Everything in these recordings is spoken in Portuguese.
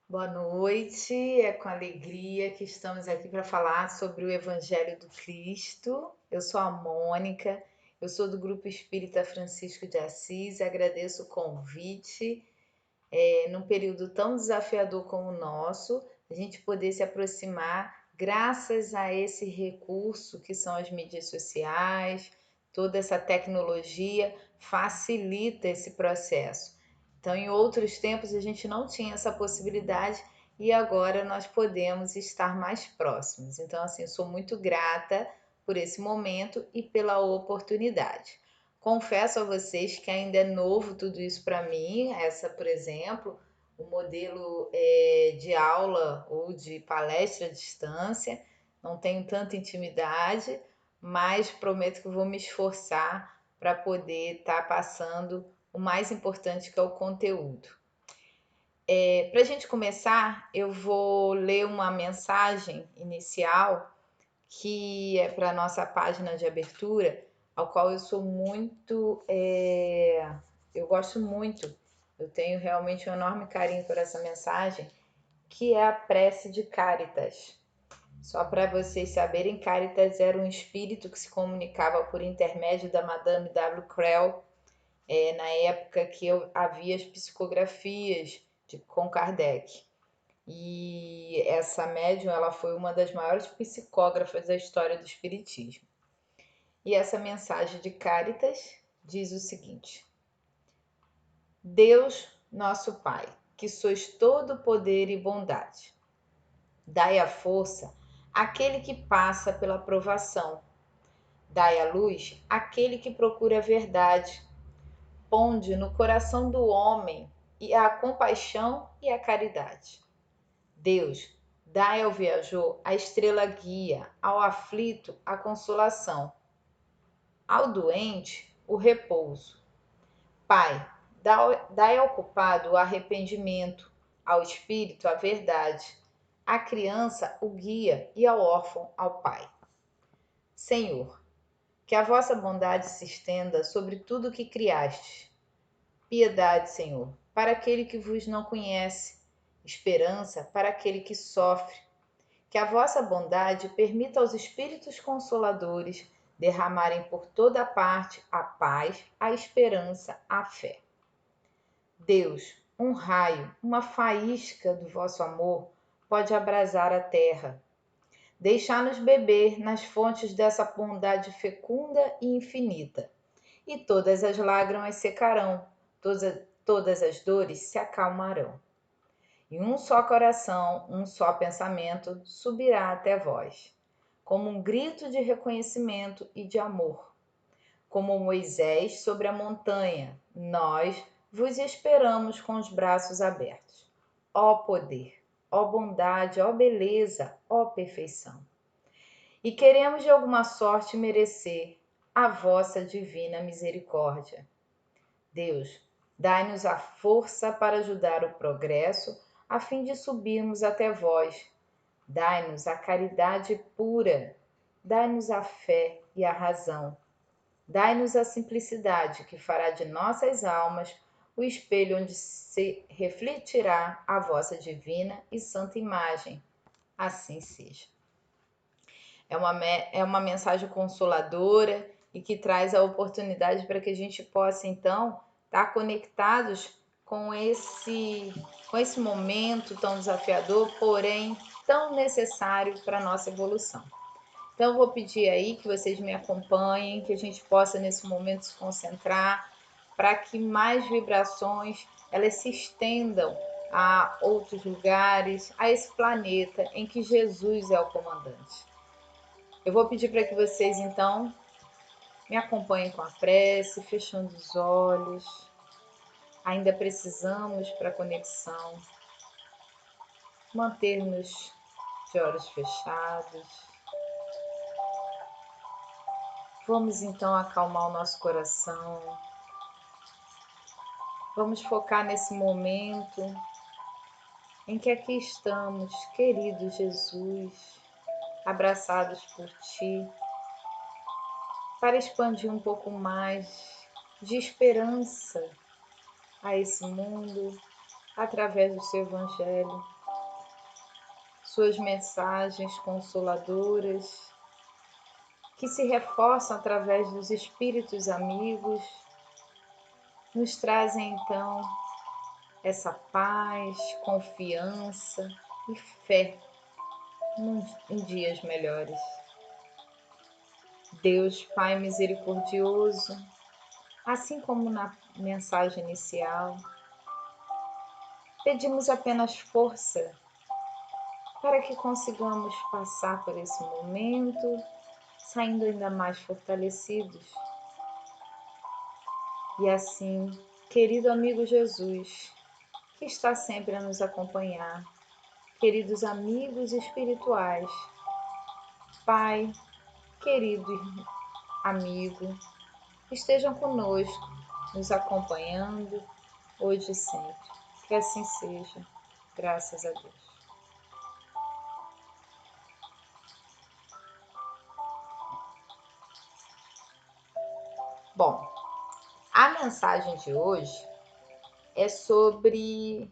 Boa noite, é com alegria que estamos aqui para falar sobre o Evangelho do Cristo. Eu sou a Mônica, eu sou do Grupo Espírita Francisco de Assis e agradeço o convite. Num período tão desafiador como o nosso, a gente poder se aproximar graças a esse recurso que são as mídias sociais, toda essa tecnologia facilita esse processo. Então, em outros tempos, a gente não tinha essa possibilidade e agora nós podemos estar mais próximos. Então, assim, sou muito grata por esse momento e pela oportunidade. Confesso a vocês que ainda é novo tudo isso para mim, essa, por exemplo, o modelo de aula ou de palestra à distância. Não tenho tanta intimidade, mas prometo que vou me esforçar para poder estar passando o mais importante que é o conteúdo. Para a gente começar, eu vou ler uma mensagem inicial que é para a nossa página de abertura, ao qual eu sou muito, eu gosto muito, eu tenho realmente um enorme carinho por essa mensagem, que é a prece de Cáritas. Só para vocês saberem, Cáritas era um espírito que se comunicava por intermédio da Madame W. Creel, na época que havia as psicografias com Kardec. E essa médium ela foi uma das maiores psicógrafas da história do espiritismo. E essa mensagem de Cáritas diz o seguinte: Deus, nosso Pai, que sois todo poder e bondade, dai a força àquele que passa pela provação, dai a luz àquele que procura a verdade, ponde no coração do homem a compaixão e a caridade. Deus, dai ao viajor a estrela guia, ao aflito a consolação, ao doente o repouso. Pai, dai ao culpado o arrependimento, ao espírito a verdade, à criança o guia e ao órfão ao pai. Senhor, que a vossa bondade se estenda sobre tudo o que criastes. Piedade, Senhor, para aquele que vos não conhece, esperança para aquele que sofre. Que a vossa bondade permita aos espíritos consoladores derramarem por toda parte a paz, a esperança, a fé. Deus, um raio, uma faísca do vosso amor pode abrasar a terra. Deixai-nos beber nas fontes dessa bondade fecunda e infinita, e todas as lágrimas secarão, todas as dores se acalmarão. E um só coração, um só pensamento subirá até vós, como um grito de reconhecimento e de amor. Como Moisés sobre a montanha, nós vos esperamos com os braços abertos. Ó poder, ó bondade, ó beleza, ó perfeição. E queremos de alguma sorte merecer a vossa divina misericórdia. Deus, dai-nos a força para ajudar o progresso, a fim de subirmos até vós. Dai-nos a caridade pura, dai-nos a fé e a razão. Dai-nos a simplicidade que fará de nossas almas o espelho onde se refletirá a vossa divina e santa imagem. Assim seja. É uma mensagem consoladora e que traz a oportunidade para que a gente possa, então, estar conectados com esse momento tão desafiador, porém tão necessário para a nossa evolução. Então, eu vou pedir aí que vocês me acompanhem, que a gente possa, nesse momento, se concentrar para que mais vibrações elas se estendam a outros lugares, a esse planeta em que Jesus é o comandante. Eu vou pedir para que vocês, então, me acompanhem com a prece, fechando os olhos. Ainda precisamos, para a conexão, manter-nos de olhos fechados. Vamos, então, acalmar o nosso coração. Vamos focar nesse momento em que aqui estamos, querido Jesus, abraçados por Ti, para expandir um pouco mais de esperança a esse mundo através do seu Evangelho. suas mensagens consoladoras, que se reforçam através dos espíritos amigos, nos trazem então essa paz, confiança e fé em dias melhores. Deus Pai misericordioso, assim como na mensagem inicial, pedimos apenas força para que consigamos passar por esse momento, saindo ainda mais fortalecidos. E assim, querido amigo Jesus, que está sempre a nos acompanhar, queridos amigos espirituais, Pai, querido amigo, estejam conosco, nos acompanhando, hoje e sempre. Que assim seja, graças a Deus. Bom, a mensagem de hoje é sobre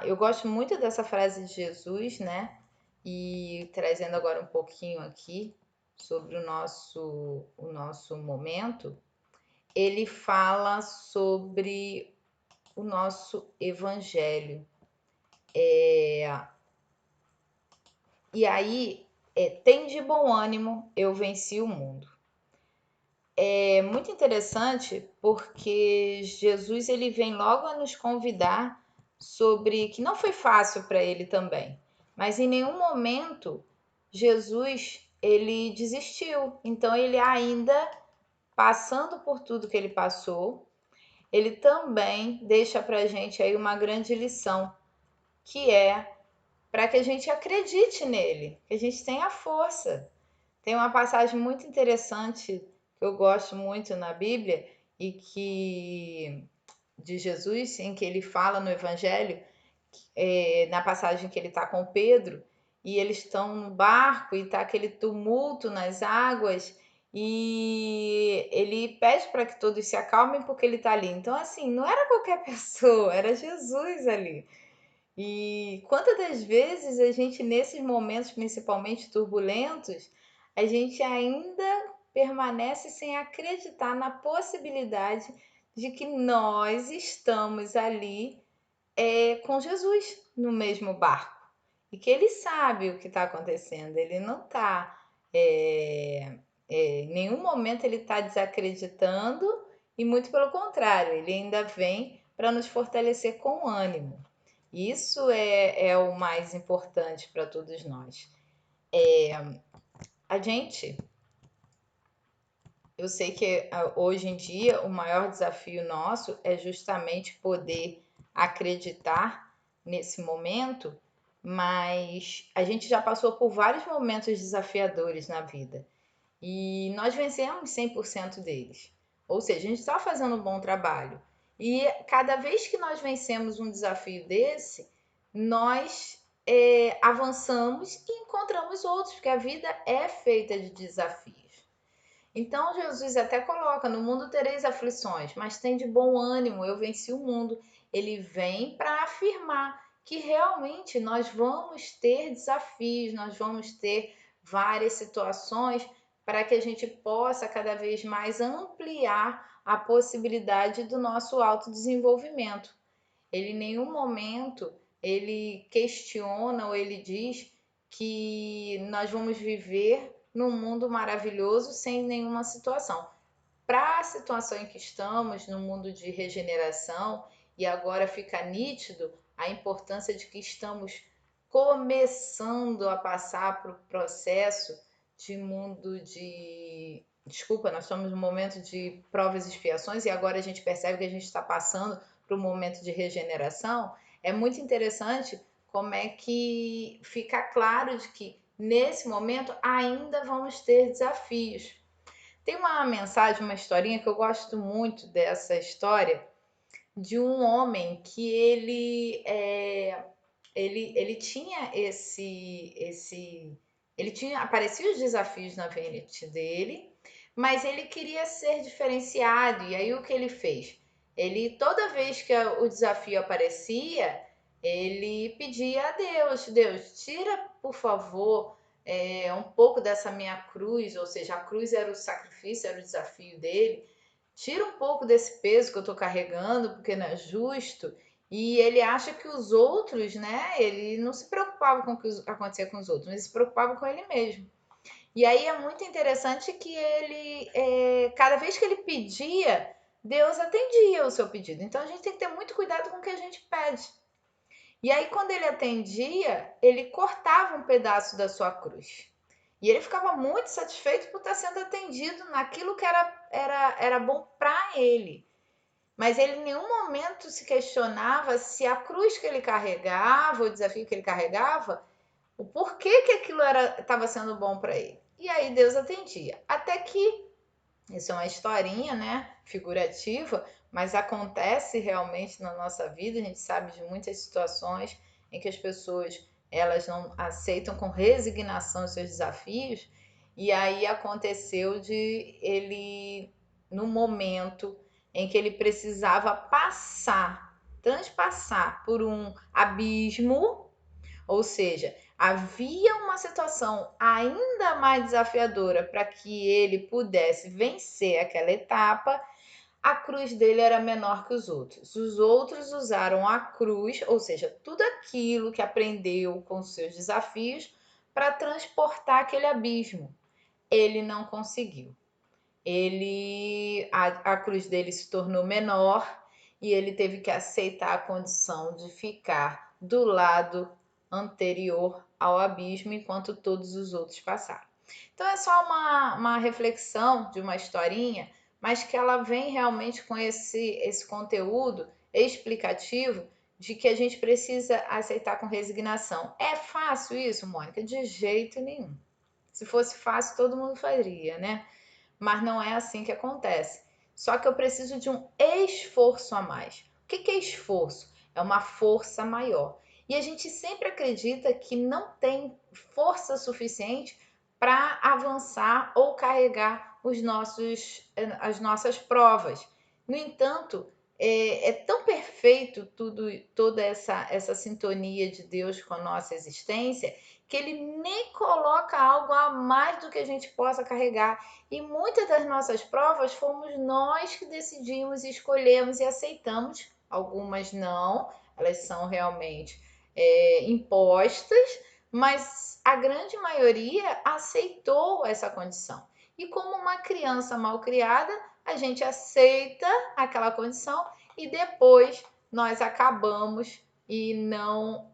eu gosto muito dessa frase de Jesus, né? E trazendo agora um pouquinho aqui sobre o nosso momento, ele fala sobre o nosso evangelho. E aí, tem de bom ânimo, eu venci o mundo. É muito interessante porque Jesus ele vem logo a nos convidar sobre que não foi fácil para ele também, mas em nenhum momento Jesus ele desistiu. Então ele ainda passando por tudo que ele passou, ele também deixa para a gente aí uma grande lição, que é para que a gente acredite nele, que a gente tenha força. Tem uma passagem muito interessante que eu gosto muito na Bíblia e que de Jesus, em que ele fala no Evangelho, na passagem que ele está com Pedro e eles estão no barco e está aquele tumulto nas águas e ele pede para que todos se acalmem porque ele está ali. Então, assim, não era qualquer pessoa, era Jesus ali. E quantas das vezes a gente, nesses momentos principalmente turbulentos, a gente ainda permanece sem acreditar na possibilidade de que nós estamos ali com Jesus no mesmo barco e que ele sabe o que está acontecendo, ele não está, em nenhum momento ele está desacreditando e muito pelo contrário, ele ainda vem para nos fortalecer com ânimo. Isso é o mais importante para todos nós. A gente, eu sei que hoje em dia o maior desafio nosso é justamente poder acreditar nesse momento, mas a gente já passou por vários momentos desafiadores na vida e nós vencemos 100% deles. Ou seja, a gente está fazendo um bom trabalho. E cada vez que nós vencemos um desafio desse, nós avançamos e encontramos outros, porque a vida é feita de desafios. Então Jesus até coloca: no mundo tereis aflições, mas tem de bom ânimo, eu venci o mundo. Ele vem para afirmar que realmente nós vamos ter desafios, nós vamos ter várias situações para que a gente possa cada vez mais ampliar a possibilidade do nosso autodesenvolvimento. Ele em nenhum momento ele questiona ou ele diz que nós vamos viver num mundo maravilhoso sem nenhuma situação. Para a situação em que estamos, no mundo de regeneração, e agora fica nítido a importância de que estamos começando a passar para o processo de mundo de. Desculpa, nós estamos no momento de provas e expiações e agora a gente percebe que a gente está passando para o momento de regeneração. É muito interessante como é que fica claro de que nesse momento ainda vamos ter desafios. Tem uma mensagem, uma historinha que eu gosto muito dessa história de um homem que ele tinha ele tinha aparecia os desafios na frente dele, mas ele queria ser diferenciado. E aí o que ele fez? Ele toda vez que o desafio aparecia, ele pedia a Deus: Deus, tira, por favor, um pouco dessa minha cruz, ou seja, a cruz era o sacrifício, era o desafio dele. Tira um pouco desse peso que eu estou carregando, porque não é justo. E ele acha que os outros, né? Ele não se preocupava com o que acontecia com os outros, mas se preocupava com ele mesmo. E aí é muito interessante que ele, cada vez que ele pedia, Deus atendia o seu pedido. Então a gente tem que ter muito cuidado com o que a gente pede. E aí, quando ele atendia, ele cortava um pedaço da sua cruz. E ele ficava muito satisfeito por estar sendo atendido naquilo que era bom para ele. Mas ele em nenhum momento se questionava se a cruz que ele carregava, o desafio que ele carregava, o porquê que aquilo estava sendo bom para ele. E aí Deus atendia. Até que, isso é uma historinha, né, figurativa, mas acontece realmente na nossa vida. A gente sabe de muitas situações em que as pessoas elas não aceitam com resignação os seus desafios. E aí aconteceu de ele, no momento em que ele precisava transpassar por um abismo, ou seja, havia uma situação ainda mais desafiadora para que ele pudesse vencer aquela etapa. A cruz dele era menor que os outros. Os outros usaram a cruz, ou seja, tudo aquilo que aprendeu com os seus desafios, para transportar aquele abismo. Ele não conseguiu. A cruz dele se tornou menor e ele teve que aceitar a condição de ficar do lado anterior ao abismo enquanto todos os outros passaram. Então é só uma reflexão de uma historinha, mas que ela vem realmente com esse conteúdo explicativo de que a gente precisa aceitar com resignação. É fácil isso, Mônica? De jeito nenhum. Se fosse fácil, todo mundo faria, né? Mas não é assim que acontece. Só que eu preciso de um esforço a mais. O que é esforço? É uma força maior. E a gente sempre acredita que não tem força suficiente para avançar ou carregar as nossas provas. No entanto, é tão perfeito toda essa sintonia de Deus com a nossa existência, que ele nem coloca algo a mais do que a gente possa carregar. E muitas das nossas provas fomos nós que decidimos, escolhemos e aceitamos. Algumas não, elas são realmente impostas, mas a grande maioria aceitou essa condição. E como uma criança mal criada, a gente aceita aquela condição e depois nós acabamos e não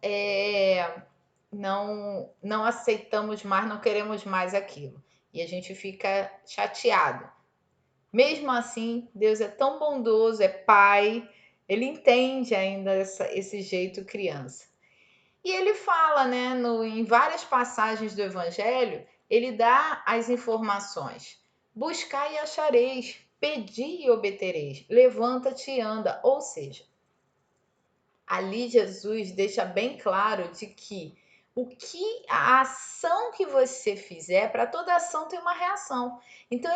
aceitamos mais, não queremos mais aquilo. E a gente fica chateado. Mesmo assim, Deus é tão bondoso, é pai, ele entende ainda esse jeito criança. E ele fala, né, em várias passagens do Evangelho, ele dá as informações. Buscai e achareis, pedi e obtereis, levanta-te e anda. Ou seja, ali Jesus deixa bem claro de que a ação que você fizer, para toda ação tem uma reação. Então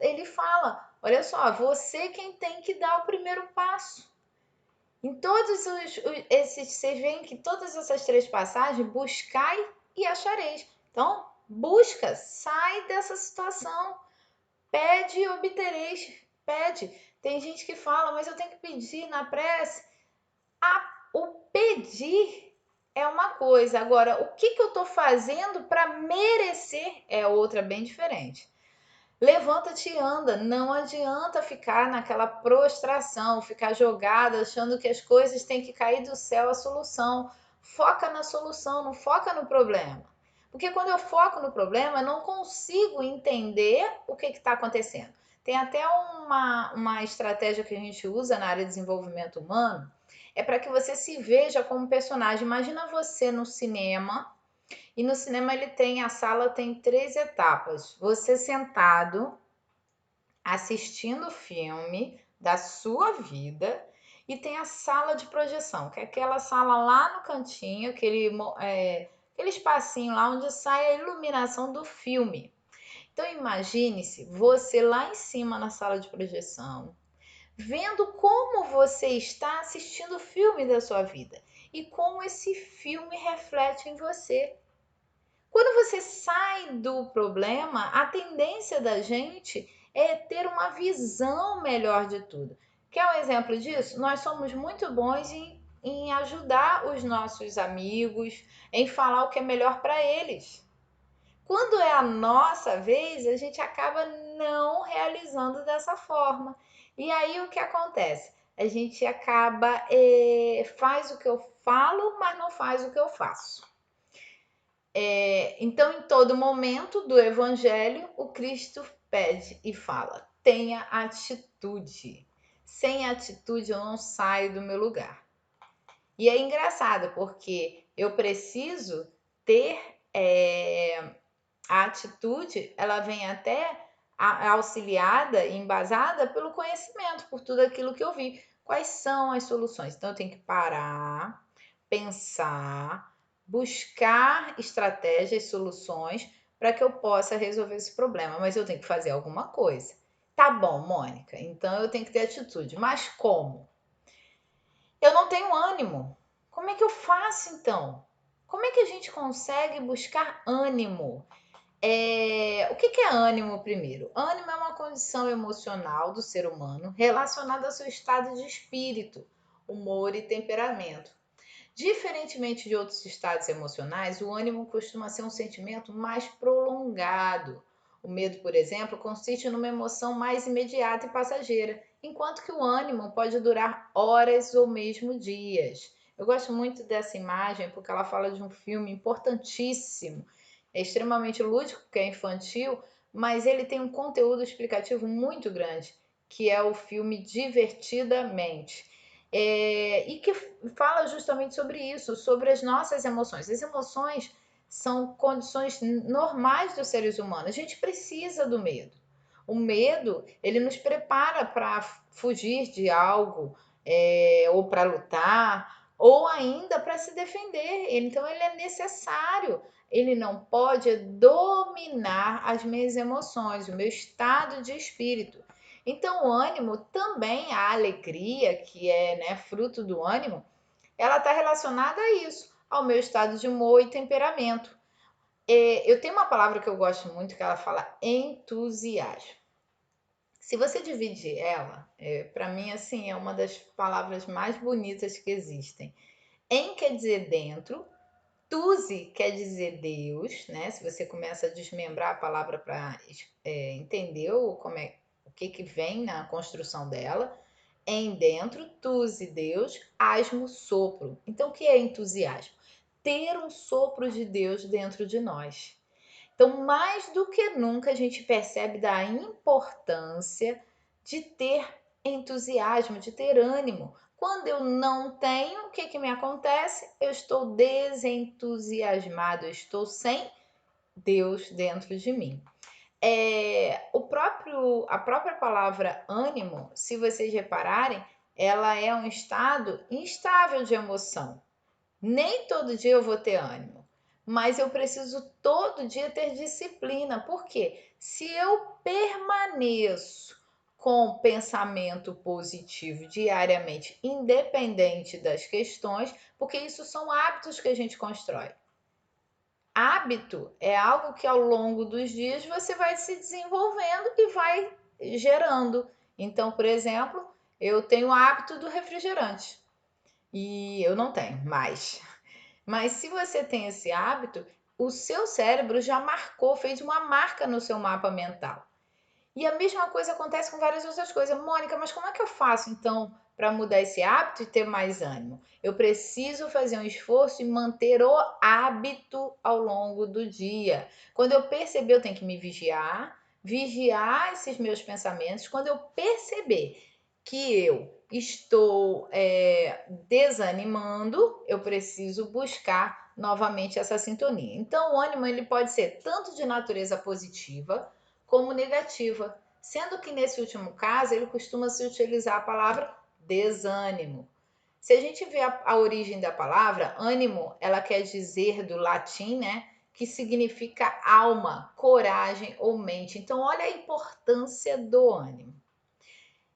ele fala, olha só, você quem tem que dar o primeiro passo. Em todos esses, vocês veem que todas essas três passagens, buscai e achareis. Então, busca, sai dessa situação, pede e obtereis, pede. Tem gente que fala, mas eu tenho que pedir na prece. O pedir é uma coisa, agora o que eu estou fazendo para merecer é outra bem diferente. Levanta-te e anda, não adianta ficar naquela prostração, ficar jogada achando que as coisas têm que cair do céu a solução. Foca na solução, não foca no problema. Porque quando eu foco no problema, eu não consigo entender o que está acontecendo. Tem até uma estratégia que a gente usa na área de desenvolvimento humano, é para que você se veja como personagem. Imagina você no cinema, e no cinema a sala tem 3 etapas. Você sentado, assistindo o filme da sua vida, e tem a sala de projeção, que é aquela sala lá no cantinho, aquele espacinho lá onde sai a iluminação do filme. Então imagine-se você lá em cima na sala de projeção, vendo como você está assistindo o filme da sua vida. e como esse filme reflete em você. Quando você sai do problema, a tendência da gente é ter uma visão melhor de tudo. Quer um exemplo disso? Nós somos muito bons em ajudar os nossos amigos, em falar o que é melhor para eles. Quando é a nossa vez, a gente acaba não realizando dessa forma. E aí o que acontece? A gente acaba, faz o que eu falo, mas não faz o que eu faço. Então, em todo momento do Evangelho, o Cristo pede e fala: tenha atitude. Sem atitude, eu não saio do meu lugar. E é engraçado, porque eu preciso ter a atitude, ela vem até auxiliada e embasada pelo conhecimento, por tudo aquilo que eu vi. Quais são as soluções? Então, eu tenho que parar, pensar, buscar estratégias, soluções para que eu possa resolver esse problema. Mas eu tenho que fazer alguma coisa. Tá bom, Mônica, então eu tenho que ter atitude. Mas como? Eu não tenho ânimo. Como é que eu faço então? Como é que a gente consegue buscar ânimo? O que é ânimo primeiro? Ânimo é uma condição emocional do ser humano relacionada ao seu estado de espírito, humor e temperamento. Diferentemente de outros estados emocionais, o ânimo costuma ser um sentimento mais prolongado. O medo, por exemplo, consiste numa emoção mais imediata e passageira, enquanto que o ânimo pode durar horas ou mesmo dias. Eu gosto muito dessa imagem porque ela fala de um filme importantíssimo, é extremamente lúdico, porque é infantil, mas ele tem um conteúdo explicativo muito grande, que é o filme Divertidamente. E que fala justamente sobre isso, sobre as nossas emoções. As emoções são condições normais dos seres humanos. A gente precisa do medo. O medo, ele nos prepara para fugir de algo, ou para lutar, ou ainda para se defender. Então, ele é necessário. Ele não pode dominar as minhas emoções, o meu estado de espírito. Então, o ânimo também, a alegria, que é, né, fruto do ânimo, ela está relacionada a isso, ao meu estado de humor e temperamento. Eu tenho uma palavra que eu gosto muito, que ela fala entusiasmo. Se você dividir ela, para mim, assim, é uma das palavras mais bonitas que existem. En quer dizer dentro, tusi quer dizer Deus, né? Se você começa a desmembrar a palavra para entender o que vem na construção dela, em dentro, tusi Deus, asmo sopro. Então, o que é entusiasmo? Ter um sopro de Deus dentro de nós. Então, mais do que nunca, a gente percebe da importância de ter entusiasmo, de ter ânimo. Quando eu não tenho, o que me acontece? Eu estou desentusiasmado, eu estou sem Deus dentro de mim. A própria palavra ânimo, se vocês repararem, ela é um estado instável de emoção. Nem todo dia eu vou ter ânimo, mas eu preciso todo dia ter disciplina. Por quê? Se eu permaneço com pensamento positivo diariamente, independente das questões, porque isso são hábitos que a gente constrói. Hábito é algo que ao longo dos dias você vai se desenvolvendo e vai gerando. Então, por exemplo, eu tenho o hábito do refrigerante e eu não tenho mais. Mas se você tem esse hábito, o seu cérebro já marcou, fez uma marca no seu mapa mental. E a mesma coisa acontece com várias outras coisas. Mônica, mas como é que eu faço então para mudar esse hábito e ter mais ânimo? Eu preciso fazer um esforço e manter o hábito ao longo do dia. Quando eu perceber, eu tenho que me vigiar esses meus pensamentos. Quando eu perceber que eu estou desanimando, eu preciso buscar novamente essa sintonia. Então, o ânimo ele pode ser tanto de natureza positiva como negativa, sendo que nesse último caso ele costuma se utilizar a palavra desânimo. Se a gente vê a origem da palavra, ânimo, ela quer dizer do latim, né, que significa alma, coragem ou mente. Então, olha a importância do ânimo.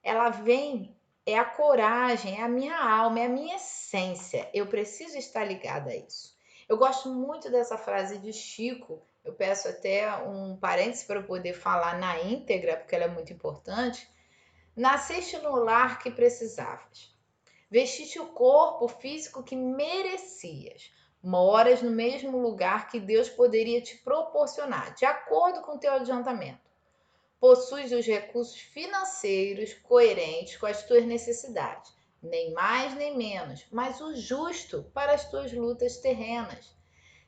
Ela vem é a coragem, é a minha alma, é a minha essência. Eu preciso estar ligada a isso. Eu gosto muito dessa frase de Chico. Eu peço até um parênteses para eu poder falar na íntegra, porque ela é muito importante. Nasceste no lar que precisavas. Vestiste o corpo físico que merecias. Moras no mesmo lugar que Deus poderia te proporcionar, de acordo com o teu adiantamento. Possuis os recursos financeiros coerentes com as tuas necessidades, nem mais nem menos, mas o justo para as tuas lutas terrenas.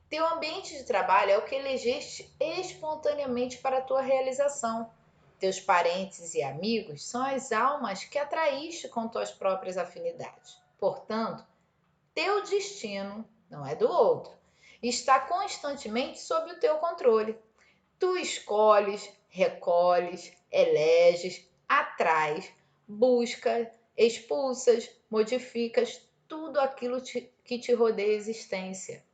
Teu ambiente de trabalho é o que elegeste espontaneamente para a tua realização. Teus parentes e amigos são as almas que atraíste com tuas próprias afinidades. Portanto, teu destino não é do outro. Está constantemente sob o teu controle. Tu escolhes, recolhes, eleges, atrais, buscas, expulsas, modificas tudo aquilo que te rodeia a existência.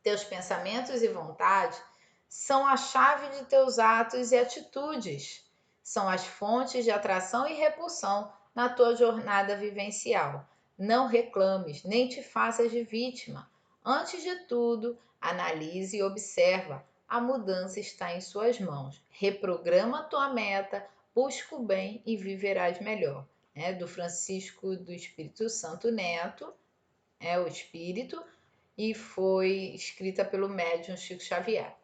Teus pensamentos e vontades são a chave de teus atos e atitudes. São as fontes de atração e repulsão na tua jornada vivencial. Não reclames, nem te faças de vítima. Antes de tudo, analise e observa. A mudança está em suas mãos. Reprograma a tua meta, busca o bem e viverás melhor. Do Francisco do Espírito Santo Neto, o Espírito, e foi escrita pelo médium Chico Xavier.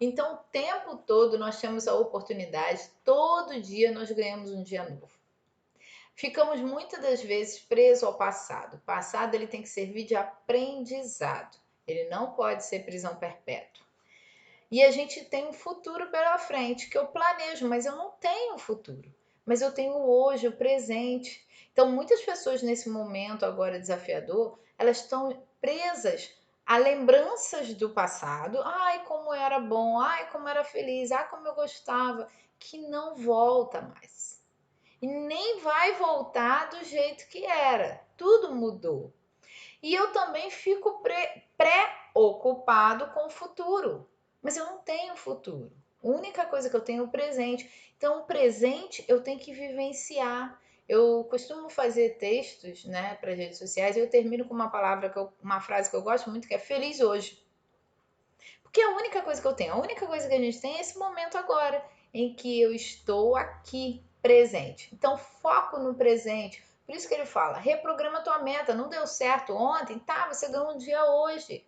Então, o tempo todo nós temos a oportunidade, todo dia nós ganhamos um dia novo. Ficamos muitas das vezes presos ao passado. O passado ele tem que servir de aprendizado. Ele não pode ser prisão perpétua. E a gente tem um futuro pela frente que eu planejo, mas eu não tenho futuro. Mas eu tenho hoje, o presente. Então, muitas pessoas nesse momento agora desafiador, elas estão presas a lembranças do passado. Ai, como era bom, ai, como era feliz, ai, como eu gostava, que não volta mais. E nem vai voltar do jeito que era. Tudo mudou. E eu também fico preocupado com o futuro. Mas eu não tenho futuro. A única coisa que eu tenho é o presente. Então, o presente eu tenho que vivenciar. Eu costumo fazer textos, né, para as redes sociais e eu termino com uma frase que eu gosto muito, que é feliz hoje. Porque é a única coisa que eu tenho, a única coisa que a gente tem é esse momento agora, em que eu estou aqui presente. Então, foco no presente. Por isso que ele fala, reprograma tua meta. Não deu certo ontem? Tá, você ganhou um dia hoje.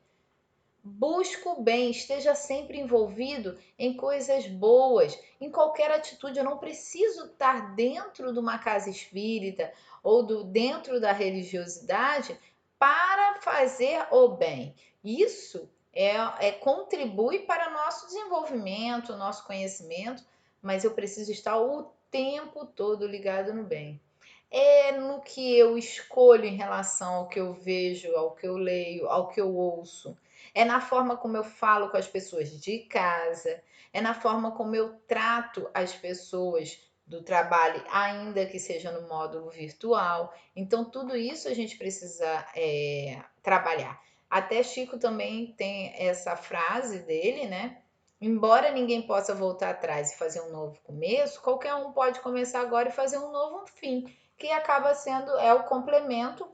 Busca o bem, esteja sempre envolvido em coisas boas, em qualquer atitude. Eu não preciso estar dentro de uma casa espírita ou dentro da religiosidade para fazer o bem. Isso contribui para o nosso desenvolvimento, nosso conhecimento, mas eu preciso estar o tempo todo ligado no bem. É no que eu escolho em relação ao que eu vejo, ao que eu leio, ao que eu ouço. É na forma como eu falo com as pessoas de casa, é na forma como eu trato as pessoas do trabalho, ainda que seja no módulo virtual. Então, tudo isso a gente precisa trabalhar. Até Chico também tem essa frase dele, né? Embora ninguém possa voltar atrás e fazer um novo começo, qualquer um pode começar agora e fazer um novo fim, que acaba sendo o complemento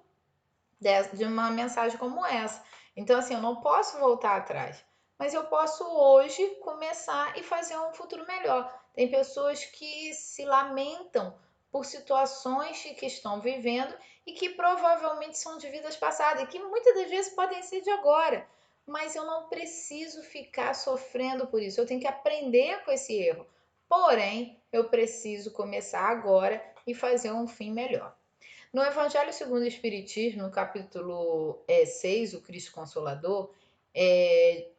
de uma mensagem como essa. Então, assim, eu não posso voltar atrás, mas eu posso hoje começar e fazer um futuro melhor. Tem pessoas que se lamentam por situações que estão vivendo e que provavelmente são de vidas passadas e que muitas das vezes podem ser de agora. Mas eu não preciso ficar sofrendo por isso. Eu tenho que aprender com esse erro. Porém, eu preciso começar agora e fazer um fim melhor. No Evangelho segundo o Espiritismo, no capítulo 6, o Cristo Consolador,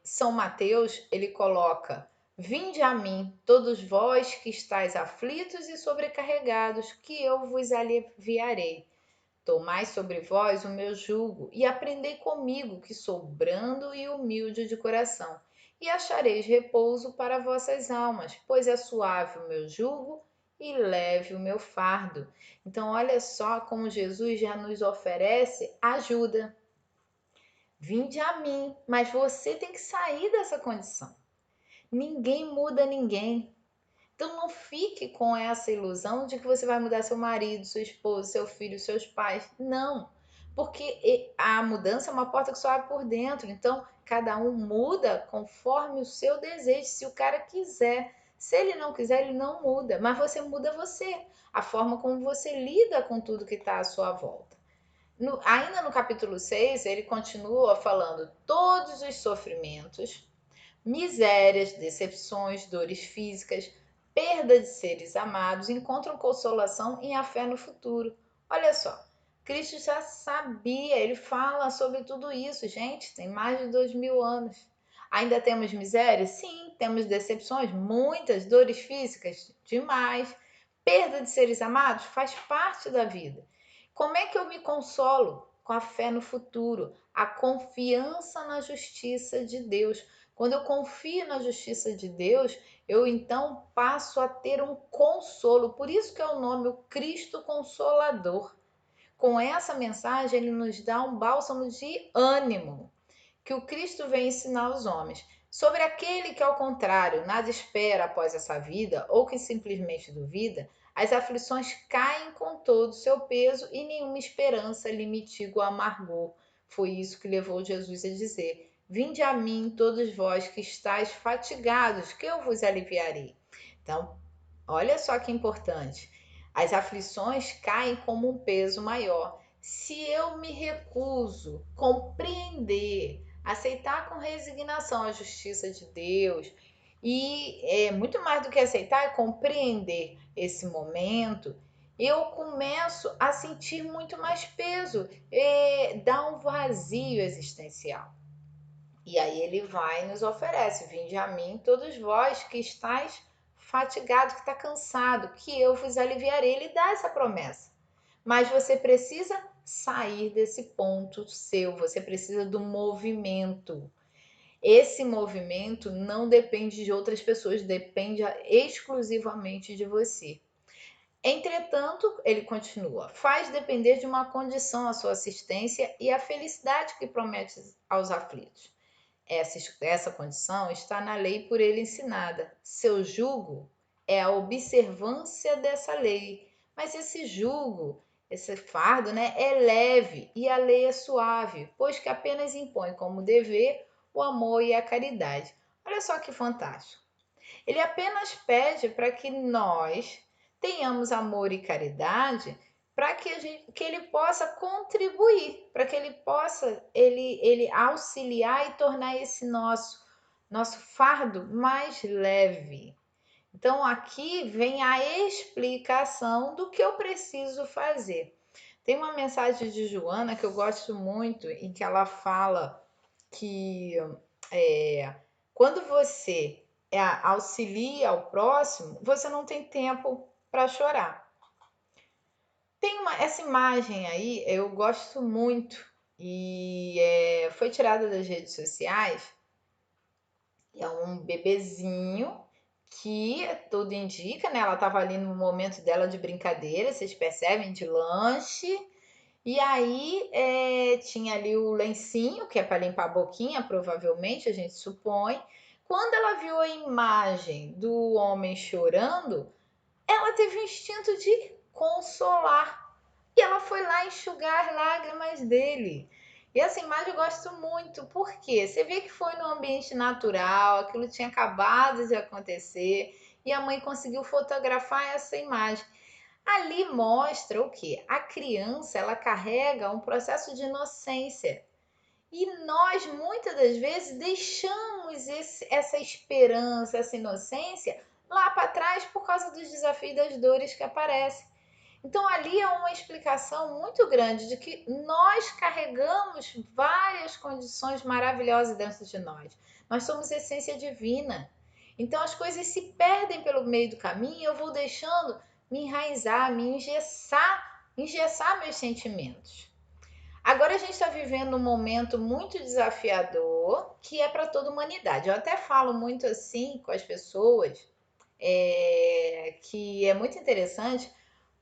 São Mateus, ele coloca: Vinde a mim, todos vós que estáis aflitos e sobrecarregados, que eu vos aliviarei. Tomai sobre vós o meu jugo e aprendei comigo, que sou brando e humilde de coração, e achareis repouso para vossas almas, pois é suave o meu jugo e leve o meu fardo. Então, olha só como Jesus já nos oferece ajuda. Vinde a mim, mas você tem que sair dessa condição. Ninguém muda ninguém. Então não fique com essa ilusão de que você vai mudar seu marido, sua esposa, seu filho, seus pais. Não, porque a mudança é uma porta que só abre por dentro. Então cada um muda conforme o seu desejo, se o cara quiser. Se ele não quiser, ele não muda, mas você muda você, a forma como você lida com tudo que está à sua volta. Ainda no capítulo 6, ele continua falando todos os sofrimentos, misérias, decepções, dores físicas, perda de seres amados, encontram consolação em a fé no futuro. Olha só, Cristo já sabia, ele fala sobre tudo isso, gente, tem mais de 2000 anos. Ainda temos misérias? Sim, temos decepções, muitas, dores físicas, demais. Perda de seres amados faz parte da vida. Como é que eu me consolo? Com a fé no futuro, a confiança na justiça de Deus. Quando eu confio na justiça de Deus, eu então passo a ter um consolo. Por isso que é o nome, o Cristo Consolador. Com essa mensagem, ele nos dá um bálsamo de ânimo que o Cristo vem ensinar aos homens. Sobre aquele que, ao contrário, nada espera após essa vida ou que simplesmente duvida, as aflições caem com todo o seu peso e nenhuma esperança lhe mitiga o amargor. Foi isso que levou Jesus a dizer: Vinde a mim, todos vós que estáis fatigados, que eu vos aliviarei. Então, olha só que importante. As aflições caem como um peso maior. Se eu me recuso a compreender, aceitar com resignação a justiça de Deus, e é muito mais do que aceitar, é compreender esse momento, eu começo a sentir muito mais peso, dá um vazio existencial. E aí ele vai e nos oferece: vinde a mim, todos vós que estáis fatigados, que está cansado, que eu vos aliviarei. Ele dá essa promessa. Mas você precisa sair desse ponto seu, você precisa do movimento. Esse movimento não depende de outras pessoas, depende exclusivamente de você. Entretanto, ele continua: faz depender de uma condição a sua assistência e a felicidade que promete aos aflitos. Essa condição está na lei por ele ensinada. Seu jugo é a observância dessa lei. Mas esse jugo, esse fardo, né, é leve e a lei é suave, pois que apenas impõe como dever o amor e a caridade. Olha só que fantástico. Ele apenas pede para que nós tenhamos amor e caridade para que ele possa contribuir, para que ele possa ele auxiliar e tornar esse nosso fardo mais leve. Então aqui vem a explicação do que eu preciso fazer. Tem uma mensagem de Joana que eu gosto muito, em que ela fala que quando você auxilia ao próximo, você não tem tempo para chorar. Essa imagem aí, eu gosto muito e foi tirada das redes sociais. É um bebezinho que tudo indica, né? Ela estava ali no momento dela de brincadeira, vocês percebem, de lanche. E aí tinha ali o lencinho, que é para limpar a boquinha, provavelmente, a gente supõe. Quando ela viu a imagem do homem chorando, ela teve o instinto de consolar. E ela foi lá enxugar as lágrimas dele. E essa imagem eu gosto muito, porque você vê que foi no ambiente natural, aquilo tinha acabado de acontecer, e a mãe conseguiu fotografar essa imagem. Ali mostra o que? A criança, ela carrega um processo de inocência. E nós, muitas das vezes, deixamos essa esperança, essa inocência lá para trás por causa dos desafios e das dores que aparecem. Então, ali é uma explicação muito grande de que nós carregamos várias condições maravilhosas dentro de nós. Nós somos essência divina. Então, as coisas se perdem pelo meio do caminho, eu vou deixando me enraizar, me engessar meus sentimentos. Agora a gente está vivendo um momento muito desafiador que é para toda a humanidade. Eu até falo muito assim com as pessoas, que é muito interessante,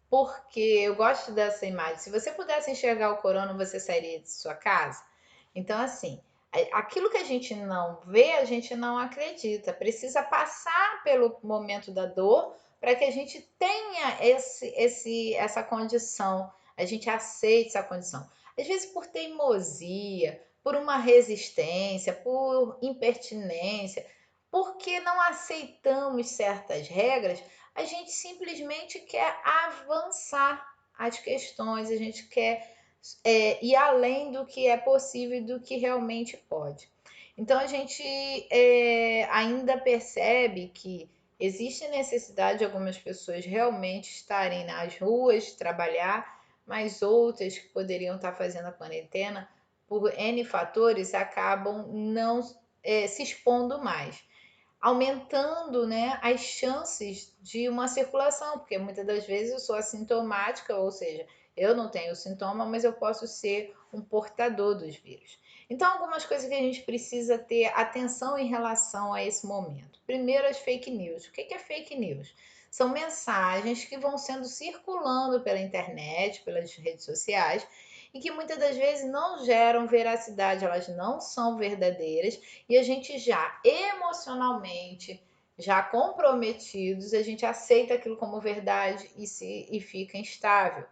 porque eu gosto dessa imagem. Se você pudesse enxergar o corona, você sairia de sua casa? Então, assim, Aquilo que a gente não vê, a gente não acredita. Precisa passar pelo momento da dor para que a gente tenha essa condição, a gente aceite essa condição. Às vezes por teimosia, por uma resistência, por impertinência, porque não aceitamos certas regras, a gente simplesmente quer avançar as questões, a gente quer ir além do que é possível e do que realmente pode. Então a gente ainda percebe que existe necessidade de algumas pessoas realmente estarem nas ruas, trabalhar, mas outras que poderiam estar fazendo a quarentena, por N fatores, acabam não se expondo mais, aumentando, né, as chances de uma circulação, porque muitas das vezes eu sou assintomática, ou seja, eu não tenho sintoma, mas eu posso ser um portador dos vírus. Então, algumas coisas que a gente precisa ter atenção em relação a esse momento. Primeiro, as fake news. O que é fake news? São mensagens que vão sendo circulando pela internet, pelas redes sociais, e que muitas das vezes não geram veracidade, elas não são verdadeiras, e a gente já emocionalmente, já comprometidos, a gente aceita aquilo como verdade e fica instável.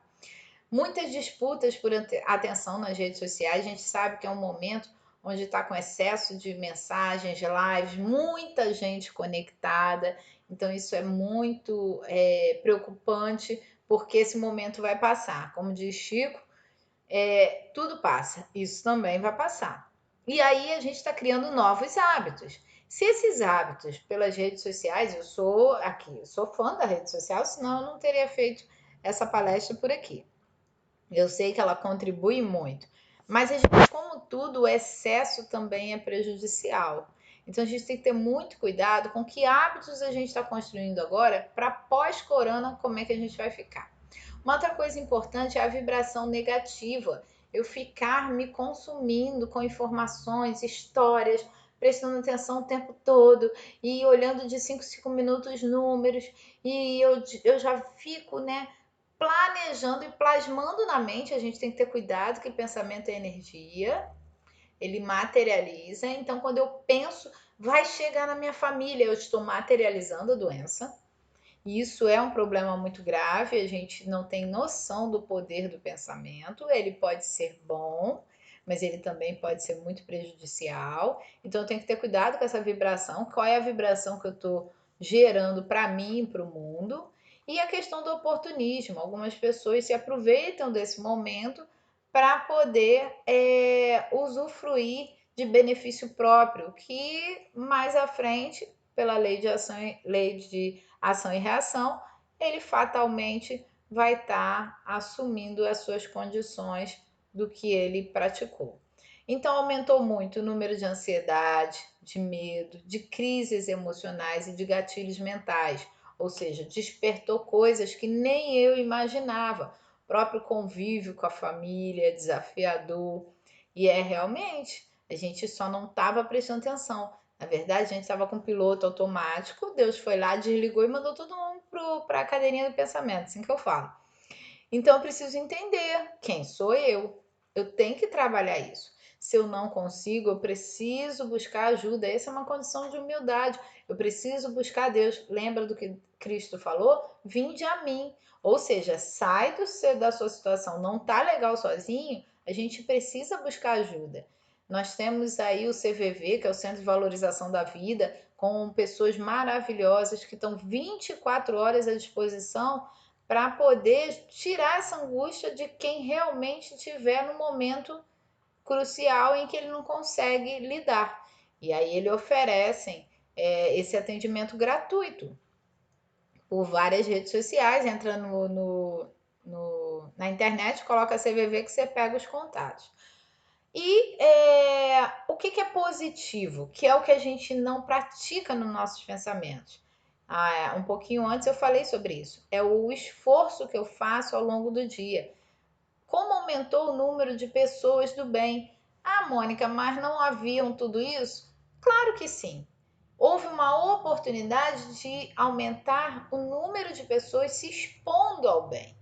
Muitas disputas por atenção nas redes sociais, a gente sabe que é um momento onde está com excesso de mensagens, lives, muita gente conectada, então isso é muito preocupante, porque esse momento vai passar. Como diz Chico, tudo passa, isso também vai passar. E aí a gente está criando novos hábitos. Se esses hábitos pelas redes sociais, eu sou fã da rede social, senão eu não teria feito essa palestra por aqui. Eu sei que ela contribui muito, mas a gente, como tudo, o excesso também é prejudicial. Então a gente tem que ter muito cuidado com que hábitos a gente está construindo agora para pós-corona, como é que a gente vai ficar. Uma outra coisa importante é a vibração negativa. Eu ficar me consumindo com informações, histórias, prestando atenção o tempo todo e olhando de 5 em 5 minutos números, e eu já fico, né, planejando e plasmando na mente. A gente tem que ter cuidado, que pensamento é energia, ele materializa. Então, quando eu penso, vai chegar na minha família, eu estou materializando a doença. E isso é um problema muito grave, a gente não tem noção do poder do pensamento. Ele pode ser bom, mas ele também pode ser muito prejudicial. Então, eu tenho que ter cuidado com essa vibração. Qual é a vibração que eu estou gerando para mim e para o mundo? E a questão do oportunismo. Algumas pessoas se aproveitam desse momento para poder usufruir de benefício próprio, que mais à frente, pela lei de ação e reação, ele fatalmente vai estar assumindo as suas condições do que ele praticou. Então, aumentou muito o número de ansiedade, de medo, de crises emocionais e de gatilhos mentais, ou seja, despertou coisas que nem eu imaginava. O próprio convívio com a família é desafiador, e realmente, a gente só não estava prestando atenção. Na verdade, a gente estava com piloto automático, Deus foi lá, desligou e mandou todo mundo para a cadeirinha do pensamento, assim que eu falo. Então, eu preciso entender quem sou eu. Eu tenho que trabalhar isso. Se eu não consigo, eu preciso buscar ajuda. Essa é uma condição de humildade. Eu preciso buscar Deus. Lembra do que Cristo falou? Vinde a mim. Ou seja, sai da sua situação. Não tá legal sozinho, a gente precisa buscar ajuda. Nós temos aí o CVV, que é o Centro de Valorização da Vida, com pessoas maravilhosas que estão 24 horas à disposição para poder tirar essa angústia de quem realmente estiver no momento crucial em que ele não consegue lidar. E aí ele oferecem esse atendimento gratuito por várias redes sociais, entra na internet, coloca CVV que você pega os contatos. E o que é positivo, que é o que a gente não pratica nos nossos pensamentos? Um pouquinho antes eu falei sobre isso. É o esforço que eu faço ao longo do dia. Como aumentou o número de pessoas do bem? Ah, Mônica, mas não haviam tudo isso? Claro que sim. Houve uma oportunidade de aumentar o número de pessoas se expondo ao bem.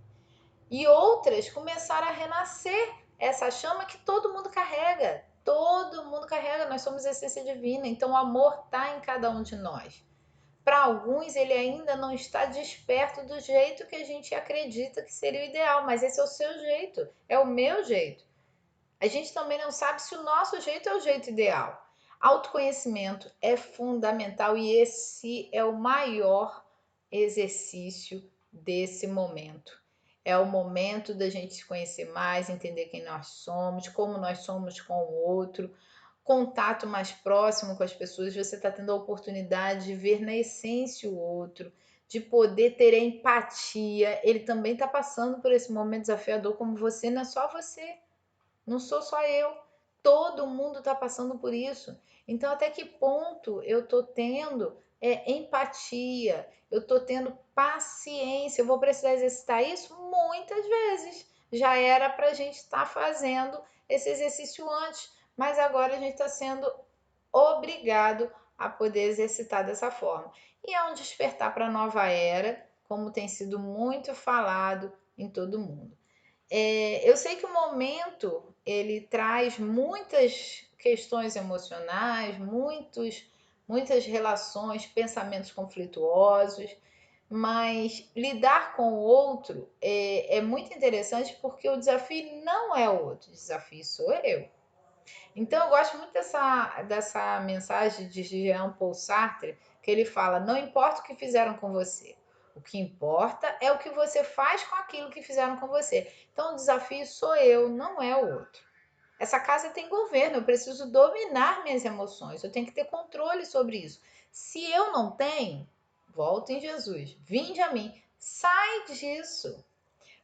E outras começaram a renascer essa chama que todo mundo carrega. todo mundo carrega, nós somos essência divina, então o amor está em cada um de nós. Para alguns, ele ainda não está desperto do jeito que a gente acredita que seria o ideal, mas esse é o seu jeito, é o meu jeito. A gente também não sabe se o nosso jeito é o jeito ideal. Autoconhecimento é fundamental e esse é o maior exercício desse momento. É o momento da gente se conhecer mais, entender quem nós somos, como nós somos com o outro, contato mais próximo com as pessoas, você está tendo a oportunidade de ver na essência o outro, de poder ter empatia. Ele também está passando por esse momento desafiador como você, não é só você. Não sou só eu. Todo mundo está passando por isso. Então, até que ponto eu estou tendo empatia? Eu estou tendo paciência? Eu vou precisar exercitar isso muitas vezes. Já era para a gente estar fazendo esse exercício antes, mas agora a gente está sendo obrigado a poder exercitar dessa forma. E é um despertar para a nova era, como tem sido muito falado em todo mundo. Eu sei que o momento ele traz muitas questões emocionais, muitas relações, pensamentos conflituosos, mas lidar com o outro é muito interessante porque o desafio não é o outro, o desafio sou eu. Então, eu gosto muito dessa mensagem de Jean Paul Sartre, que ele fala: não importa o que fizeram com você, o que importa é o que você faz com aquilo que fizeram com você. Então, o desafio sou eu, não é o outro. Essa casa tem governo, eu preciso dominar minhas emoções, eu tenho que ter controle sobre isso. Se eu não tenho, volta em Jesus, vinde a mim, sai disso.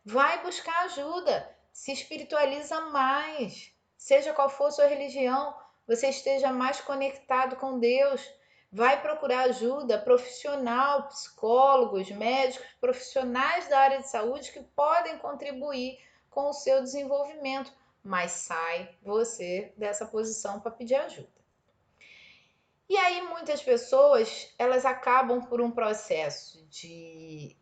Vai buscar ajuda, se espiritualiza mais. Seja qual for a sua religião, você esteja mais conectado com Deus. Vai procurar ajuda profissional, psicólogos, médicos, profissionais da área de saúde que podem contribuir com o seu desenvolvimento. Mas sai você dessa posição para pedir ajuda. E aí muitas pessoas elas acabam por um processo de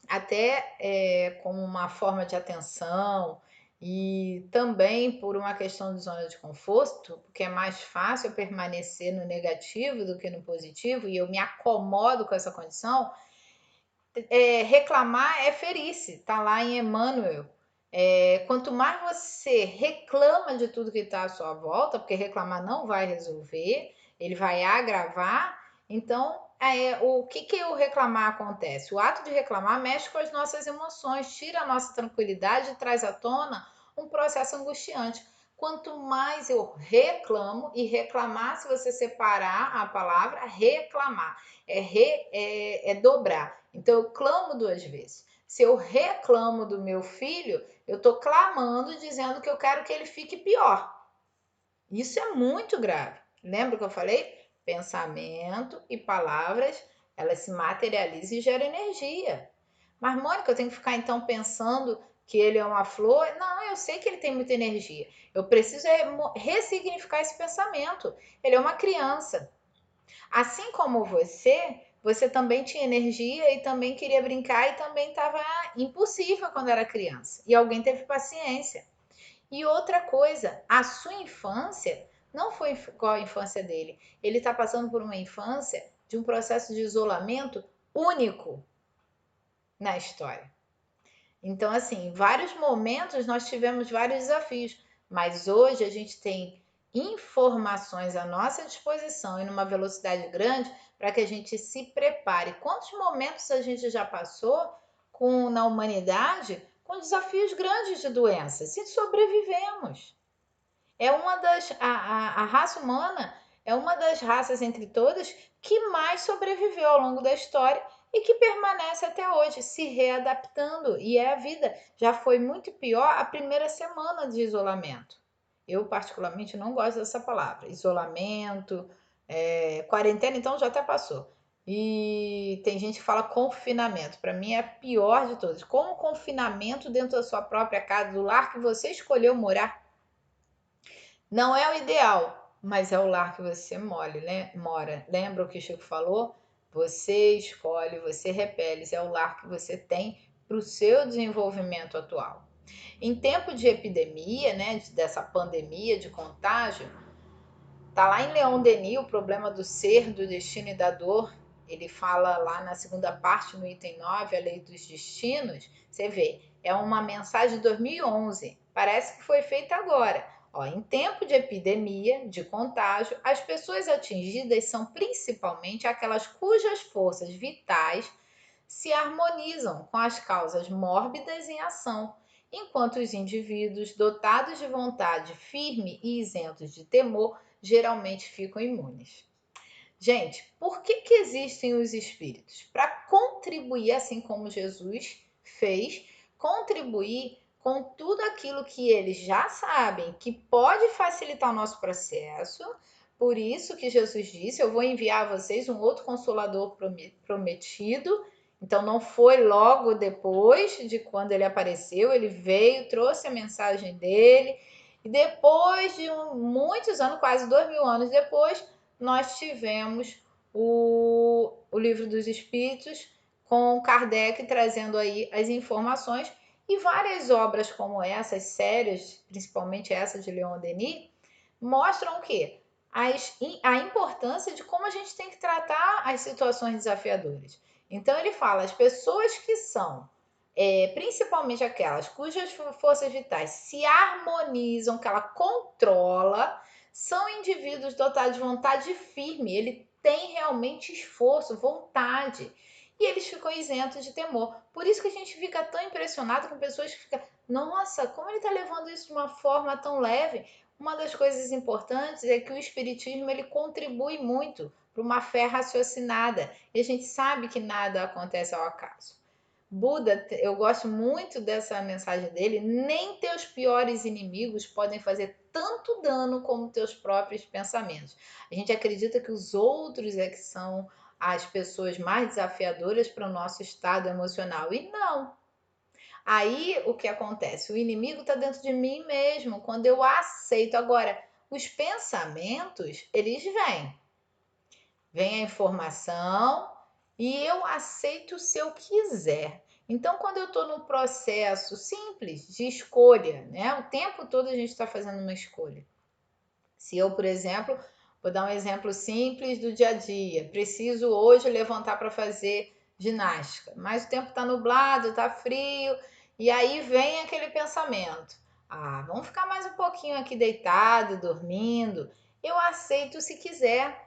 até como uma forma de atenção e também por uma questão de zona de conforto, porque é mais fácil eu permanecer no negativo do que no positivo e eu me acomodo com essa condição. Reclamar é ferir-se, tá lá em Emmanuel. Quanto mais você reclama de tudo que está à sua volta, porque reclamar não vai resolver, ele vai agravar. Então, o que o reclamar acontece? O ato de reclamar mexe com as nossas emoções, tira a nossa tranquilidade e traz à tona um processo angustiante. Quanto mais eu reclamo, e reclamar, se você separar a palavra, reclamar, é dobrar. Então, eu clamo duas vezes. Se eu reclamo do meu filho, eu estou clamando, dizendo que eu quero que ele fique pior. Isso é muito grave. Lembra que eu falei? Pensamento e palavras, elas se materializam e geram energia. Mas, Mônica, eu tenho que ficar então pensando que ele é uma flor? Não, eu sei que ele tem muita energia. Eu preciso ressignificar esse pensamento. Ele é uma criança. Assim como você também tinha energia e também queria brincar e também estava impossível quando era criança. E alguém teve paciência. E outra coisa, a sua infância não foi igual à infância dele. Ele está passando por uma infância de um processo de isolamento único na história. Então, assim, em vários momentos nós tivemos vários desafios, mas hoje a gente tem informações à nossa disposição e numa velocidade grande para que a gente se prepare. Quantos momentos a gente já passou na humanidade com desafios grandes de doenças e sobrevivemos? A raça humana é uma das raças entre todas que mais sobreviveu ao longo da história e que permanece até hoje, se readaptando. E é a vida. Já foi muito pior a primeira semana de isolamento. Eu, particularmente, não gosto dessa palavra. Isolamento, quarentena, então já até passou. E tem gente que fala confinamento. Para mim é a pior de todas. Como confinamento dentro da sua própria casa, do lar que você escolheu morar. Não é o ideal, mas é o lar que você mora. Lembra o que o Chico falou? Você escolhe, você repele, é o lar que você tem para o seu desenvolvimento atual. Em tempo de epidemia, né, dessa pandemia de contágio, tá lá em Leon Denis, o problema do ser, do destino e da dor. Ele fala lá na segunda parte, no item 9, a lei dos destinos. Você vê, é uma mensagem de 2011. Parece que foi feita agora. Ó, em tempo de epidemia, de contágio, as pessoas atingidas são principalmente aquelas cujas forças vitais se harmonizam com as causas mórbidas em ação, enquanto os indivíduos dotados de vontade firme e isentos de temor geralmente ficam imunes. Gente, por que existem os espíritos? Para contribuir, assim como Jesus fez, contribuir com tudo aquilo que eles já sabem que pode facilitar o nosso processo. Por isso que Jesus disse: eu vou enviar a vocês um outro consolador prometido. Então não foi logo depois de quando ele apareceu, ele veio, trouxe a mensagem dele, e depois de muitos anos, quase 2000 anos depois, nós tivemos o Livro dos Espíritos, com Kardec trazendo aí as informações, e várias obras como essas, sérias, principalmente essa de Leon Denis, mostram o quê? A importância de como a gente tem que tratar as situações desafiadoras. Então ele fala, as pessoas que são, principalmente aquelas cujas forças vitais se harmonizam, que ela controla, são indivíduos dotados de vontade firme. Ele tem realmente esforço, vontade. E eles ficam isentos de temor. Por isso que a gente fica tão impressionado com pessoas que ficam, nossa, como ele está levando isso de uma forma tão leve? Uma das coisas importantes é que o espiritismo ele contribui muito para uma fé raciocinada. E a gente sabe que nada acontece ao acaso. Buda, eu gosto muito dessa mensagem dele. Nem teus piores inimigos podem fazer tanto dano como teus próprios pensamentos. A gente acredita que os outros é que são as pessoas mais desafiadoras para o nosso estado emocional. E não. Aí o que acontece? O inimigo está dentro de mim mesmo, quando eu aceito. Agora, os pensamentos, eles vêm. Vem a informação e eu aceito se eu quiser. Então, quando eu estou no processo simples de escolha, né? O tempo todo a gente está fazendo uma escolha. Se eu, por exemplo, vou dar um exemplo simples do dia a dia, preciso hoje levantar para fazer ginástica, mas o tempo está nublado, está frio, e aí vem aquele pensamento: ah, vamos ficar mais um pouquinho aqui deitado, dormindo. Eu aceito se quiser.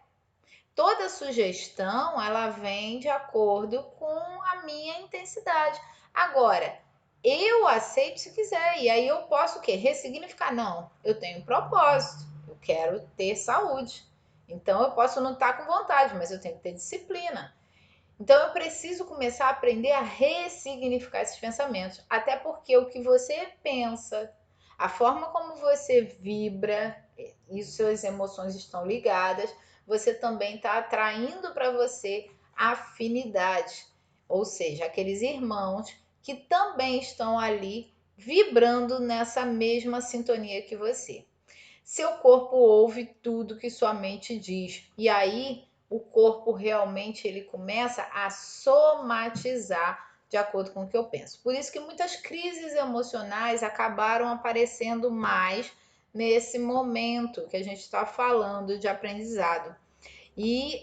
Toda sugestão, ela vem de acordo com a minha intensidade. Agora, eu aceito se quiser, e aí eu posso o quê? Ressignificar. Não, eu tenho um propósito, eu quero ter saúde. Então eu posso não estar com vontade, mas eu tenho que ter disciplina. Então eu preciso começar a aprender a ressignificar esses pensamentos, até porque o que você pensa, a forma como você vibra e suas emoções estão ligadas, você também está atraindo para você afinidade, ou seja, aqueles irmãos que também estão ali vibrando nessa mesma sintonia que você. Seu corpo ouve tudo que sua mente diz, e aí o corpo realmente ele começa a somatizar de acordo com o que eu penso. Por isso que muitas crises emocionais acabaram aparecendo mais nesse momento que a gente está falando de aprendizado. E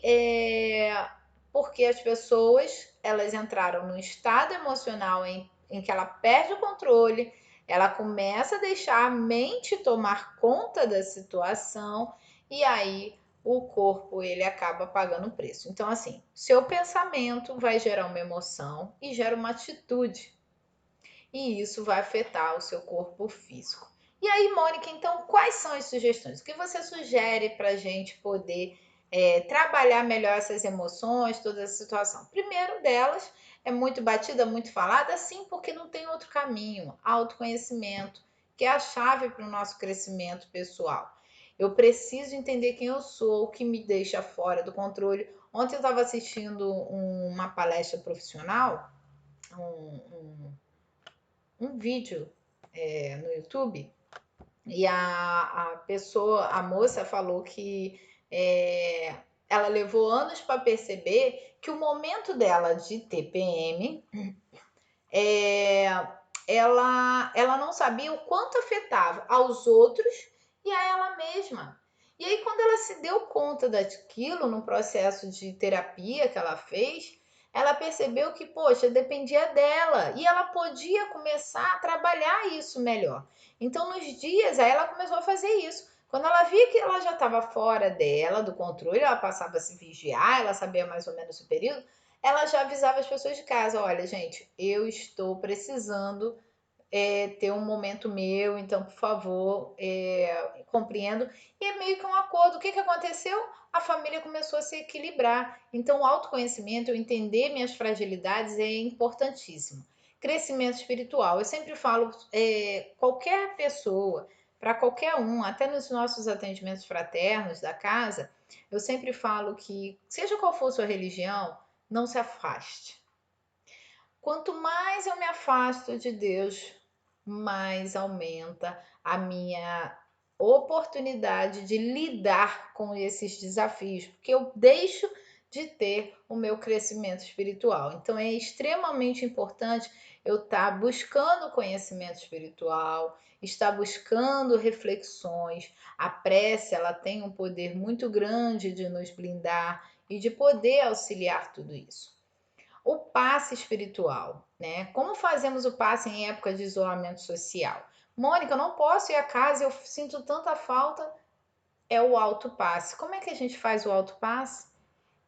porque as pessoas elas entraram num estado emocional em que ela perde o controle, ela começa a deixar a mente tomar conta da situação e aí o corpo ele acaba pagando o preço. Então assim, seu pensamento vai gerar uma emoção e gera uma atitude. E isso vai afetar o seu corpo físico. E aí, Mônica, então quais são as sugestões? O que você sugere para a gente poder trabalhar melhor essas emoções, toda essa situação? Primeiro delas é muito batida, muito falada, sim, porque não tem outro caminho. Autoconhecimento, que é a chave para o nosso crescimento pessoal. Eu preciso entender quem eu sou, o que me deixa fora do controle. Ontem eu estava assistindo uma palestra profissional, um, um vídeo no YouTube, e a pessoa, a moça falou que ela levou anos para perceber que o momento dela de TPM ela não sabia o quanto afetava aos outros e a ela mesma. E aí, quando ela se deu conta daquilo no processo de terapia que ela fez, ela percebeu que, poxa, dependia dela e ela podia começar a trabalhar isso melhor. Então, nos dias, aí ela começou a fazer isso. Quando ela via que ela já estava fora dela, do controle, ela passava a se vigiar, ela sabia mais ou menos o período, ela já avisava as pessoas de casa: olha, gente, eu estou precisando ter um momento meu, então, por favor, compreendo. E é meio que um acordo. O que, que aconteceu? A família começou a se equilibrar. Então, o autoconhecimento, eu entender minhas fragilidades é importantíssimo. Crescimento espiritual. Eu sempre falo, qualquer pessoa, para qualquer um, até nos nossos atendimentos fraternos da casa, eu sempre falo que, seja qual for sua religião, não se afaste. Quanto mais eu me afasto de Deus, mais aumenta a minha oportunidade de lidar com esses desafios, porque eu deixo de ter o meu crescimento espiritual. Então é extremamente importante eu estar buscando conhecimento espiritual, estar buscando reflexões. A prece, ela tem um poder muito grande de nos blindar e de poder auxiliar tudo isso. O passe espiritual, né? Como fazemos o passe em época de isolamento social? Mônica, eu não posso ir a casa, eu sinto tanta falta. É o autopasse. Como é que a gente faz o autopasse?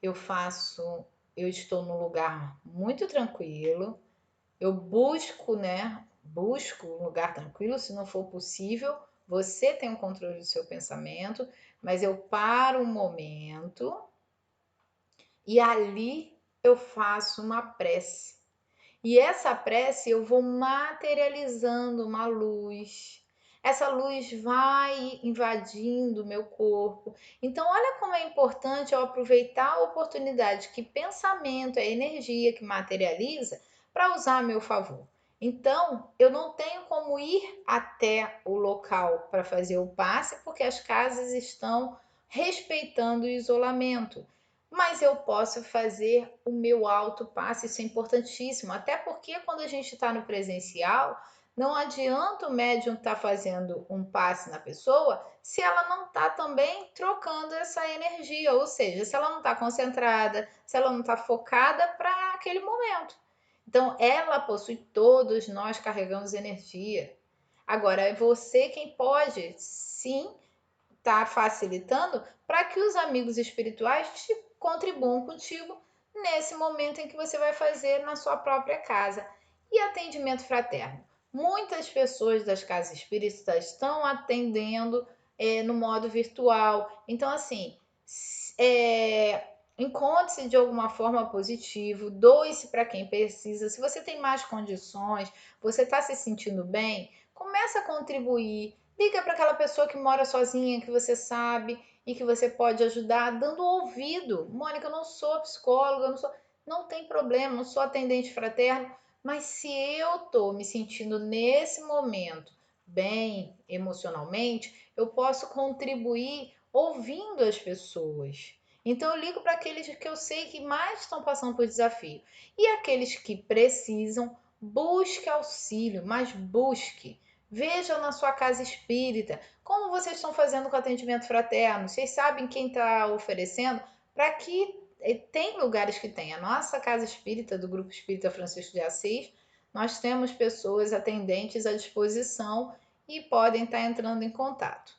Eu faço, eu estou num lugar muito tranquilo, eu busco, né? Busco um lugar tranquilo, se não for possível, você tem o controle do seu pensamento, mas eu paro um momento e ali eu faço uma prece. E essa prece eu vou materializando uma luz. Essa luz vai invadindo o meu corpo. Então, olha como é importante eu aproveitar a oportunidade que pensamento é energia que materializa para usar a meu favor. Então, eu não tenho como ir até o local para fazer o passe, porque as casas estão respeitando o isolamento, mas eu posso fazer o meu autopasse, isso é importantíssimo, até porque quando a gente está no presencial, não adianta o médium estar fazendo um passe na pessoa se ela não está também trocando essa energia, ou seja, se ela não está concentrada, se ela não está focada para aquele momento. Então, ela possui, todos nós carregamos energia. Agora, é você quem pode, sim, está facilitando para que os amigos espirituais te contribuam contigo nesse momento em que você vai fazer na sua própria casa. E atendimento fraterno. Muitas pessoas das casas espíritas estão atendendo no modo virtual. Então, assim, encontre-se de alguma forma positivo, doe-se para quem precisa. Se você tem mais condições, você está se sentindo bem, começa a contribuir. Liga para aquela pessoa que mora sozinha, que você sabe e que você pode ajudar, dando ouvido. Mônica, eu não sou psicóloga, não tem problema, não sou atendente fraterno, mas se eu estou me sentindo nesse momento bem emocionalmente, eu posso contribuir ouvindo as pessoas. Então eu ligo para aqueles que eu sei que mais estão passando por desafio. E aqueles que precisam, busque auxílio, mas busque. Vejam na sua casa espírita como vocês estão fazendo com o atendimento fraterno. Vocês sabem quem está oferecendo? Para que tem lugares que tem. A nossa casa espírita, do Grupo Espírita Francisco de Assis, nós temos pessoas atendentes à disposição e podem estar entrando em contato.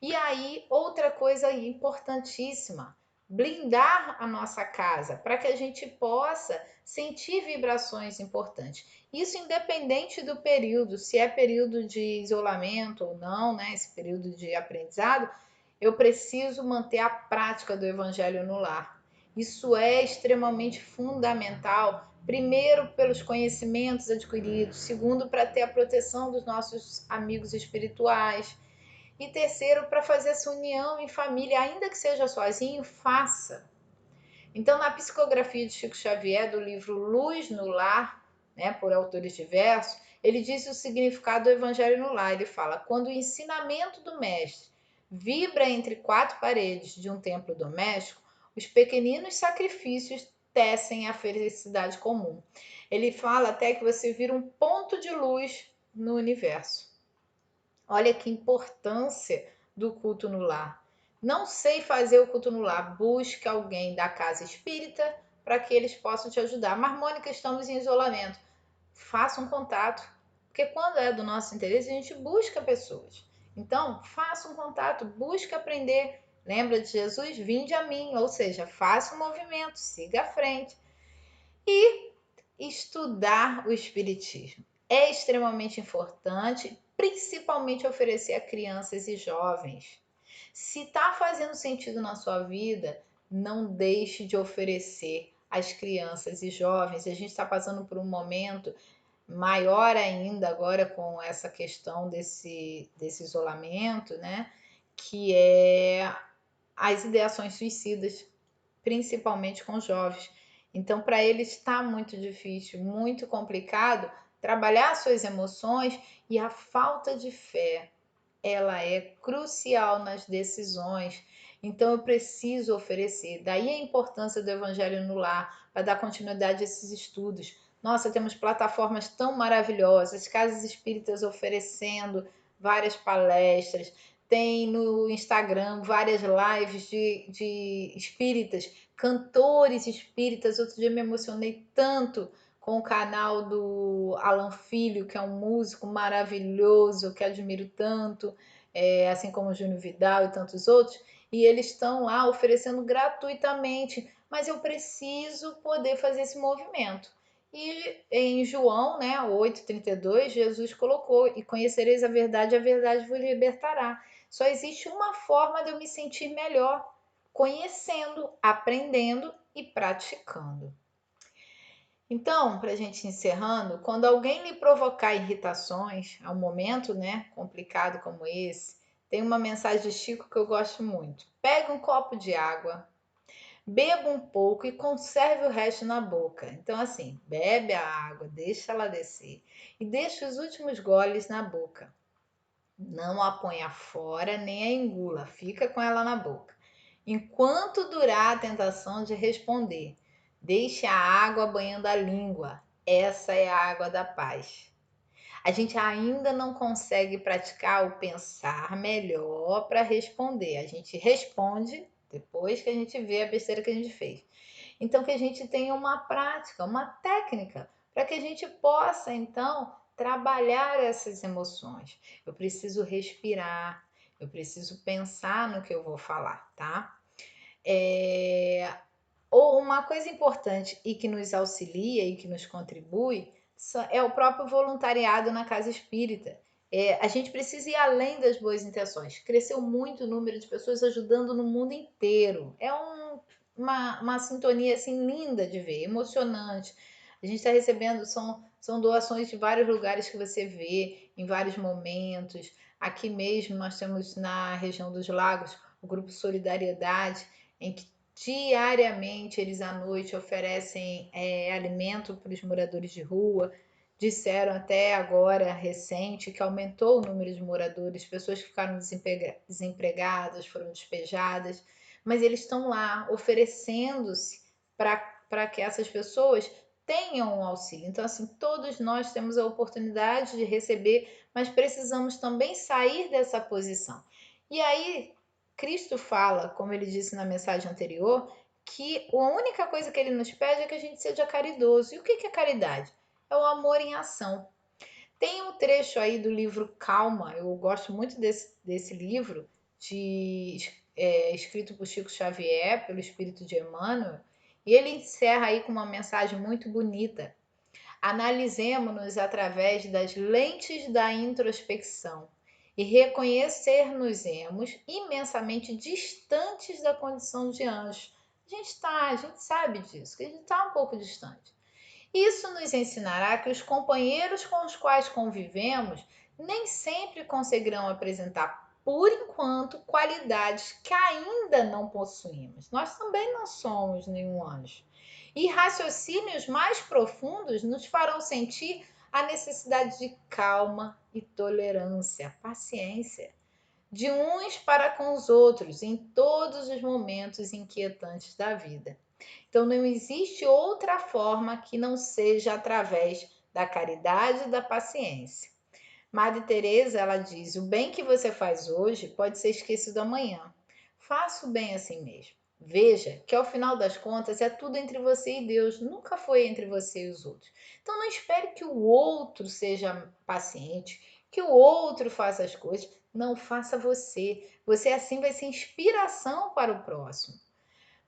E aí, outra coisa importantíssima, blindar a nossa casa para que a gente possa sentir vibrações importantes. Isso independente do período, se é período de isolamento ou não, né? Esse período de aprendizado, eu preciso manter a prática do evangelho no lar. Isso é extremamente fundamental. Primeiro, pelos conhecimentos adquiridos, segundo, para ter a proteção dos nossos amigos espirituais, e terceiro, para fazer essa união em família, ainda que seja sozinho, faça. Então, na psicografia de Chico Xavier, do livro Luz no Lar, né, por autores diversos, ele diz o significado do Evangelho no Lar. Ele fala: quando o ensinamento do Mestre vibra entre quatro paredes de um templo doméstico, os pequeninos sacrifícios tecem a felicidade comum. Ele fala até que você vira um ponto de luz no universo. Olha que importância do culto no lar. Não sei fazer o culto no lar, busque alguém da casa espírita para que eles possam te ajudar. Mas, Mônica, estamos em isolamento. Faça um contato, porque quando é do nosso interesse, a gente busca pessoas. Então, faça um contato, busque aprender. Lembra de Jesus? Vinde a mim, ou seja, faça um movimento, siga à frente. E estudar o Espiritismo é extremamente importante, principalmente oferecer a crianças e jovens. Se está fazendo sentido na sua vida, não deixe de oferecer às crianças e jovens. A gente está passando por um momento maior ainda agora com essa questão desse isolamento, né? Que é as ideações suicidas, principalmente com jovens. Então, para eles está muito difícil, muito complicado trabalhar suas emoções, e a falta de fé, ela é crucial nas decisões. Então, eu preciso oferecer. Daí a importância do Evangelho no Lar, para dar continuidade a esses estudos. Nossa, temos plataformas tão maravilhosas, casas espíritas oferecendo várias palestras, tem no Instagram várias lives de espíritas, cantores espíritas. Outro dia me emocionei tanto com o canal do Alan Filho, que é um músico maravilhoso, que admiro tanto, assim como o Júnior Vidal e tantos outros, e eles estão lá oferecendo gratuitamente, mas eu preciso poder fazer esse movimento. E em João, né, 8,32, Jesus colocou: e conhecereis a verdade vos libertará. Só existe uma forma de eu me sentir melhor: conhecendo, aprendendo e praticando. Então, para a gente encerrando, quando alguém lhe provocar irritações, a um momento, né, complicado como esse, tem uma mensagem de Chico que eu gosto muito. Pega um copo de água, beba um pouco e conserve o resto na boca. Então, assim, bebe a água, deixa ela descer e deixa os últimos goles na boca. Não a ponha fora nem a engula, fica com ela na boca. Enquanto durar a tentação de responder, deixe a água banhando a língua. Essa é a água da paz. A gente ainda não consegue praticar o pensar melhor para responder. A gente responde depois que a gente vê a besteira que a gente fez. Então, que a gente tenha uma prática, uma técnica, para que a gente possa, então, trabalhar essas emoções. Eu preciso respirar, eu preciso pensar no que eu vou falar, tá? Ou uma coisa importante e que nos auxilia e que nos contribui é o próprio voluntariado na casa espírita. A gente precisa ir além das boas intenções. Cresceu muito o número de pessoas ajudando no mundo inteiro. É uma sintonia assim linda de ver, emocionante. A gente está recebendo, são doações de vários lugares que você vê, em vários momentos. Aqui mesmo nós temos na região dos lagos o grupo Solidariedade, em que diariamente eles à noite oferecem alimento para os moradores de rua. Disseram até agora, recente, que aumentou o número de moradores, pessoas que ficaram desempregadas, foram despejadas, mas eles estão lá oferecendo-se para que essas pessoas tenham um auxílio. Então, assim, todos nós temos a oportunidade de receber, mas precisamos também sair dessa posição. E aí, Cristo fala, como ele disse na mensagem anterior, que a única coisa que ele nos pede é que a gente seja caridoso. E o que é caridade? É o amor em ação. Tem um trecho aí do livro Calma, eu gosto muito desse livro, escrito por Chico Xavier, pelo Espírito de Emmanuel, e ele encerra aí com uma mensagem muito bonita. Analisemo-nos através das lentes da introspecção e reconhecer-nos-emos imensamente distantes da condição de anjo. A gente sabe disso, que a gente está um pouco distante. Isso nos ensinará que os companheiros com os quais convivemos nem sempre conseguirão apresentar, por enquanto, qualidades que ainda não possuímos. Nós também não somos nenhum anjo. E raciocínios mais profundos nos farão sentir a necessidade de calma e tolerância, paciência, de uns para com os outros em todos os momentos inquietantes da vida. Então não existe outra forma que não seja através da caridade e da paciência. Madre Teresa, ela diz: "O bem que você faz hoje pode ser esquecido amanhã. Faça o bem assim mesmo. Veja que ao final das contas é tudo entre você e Deus, nunca foi entre você e os outros. Então não espere que o outro seja paciente, que o outro faça as coisas, não faça você. Você assim vai ser inspiração para o próximo.